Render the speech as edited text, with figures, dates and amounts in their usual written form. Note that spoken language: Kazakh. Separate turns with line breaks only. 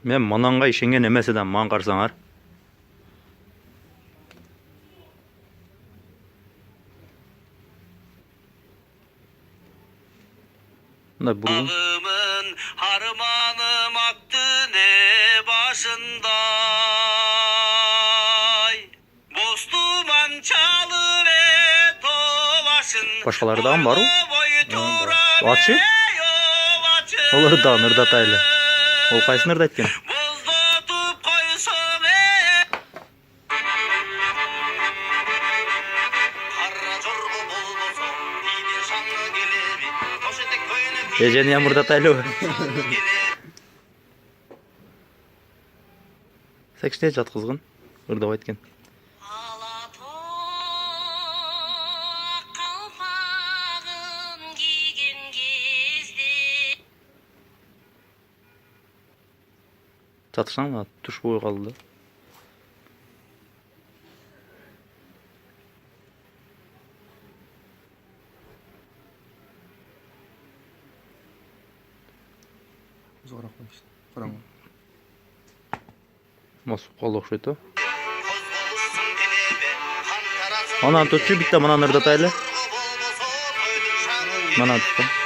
Мен мананга ишенген эмес эдем, маған карасаңар. Мына бургун.
Ağımın harmanım aktı ne başınday. Bostuman çalı ve tovaşın.
Başkaları da mı var o?
Var.
Açı? Олар да ырдатайлы. Ол кайсын ырдайт экен?
Bozdatup koysun Kara çorba bulbosun Dide şanlı gelir Koşetek köyünü
Эжени ям ырдатайлы. Секште жаткызгын. Ырдабайт экен. Жатышаң да туш бой калды.
Зорак болчу. Караңгы.
Масып калды окшойт да. Анан төтчү битте манан ырдатайлы. Манан tuttum.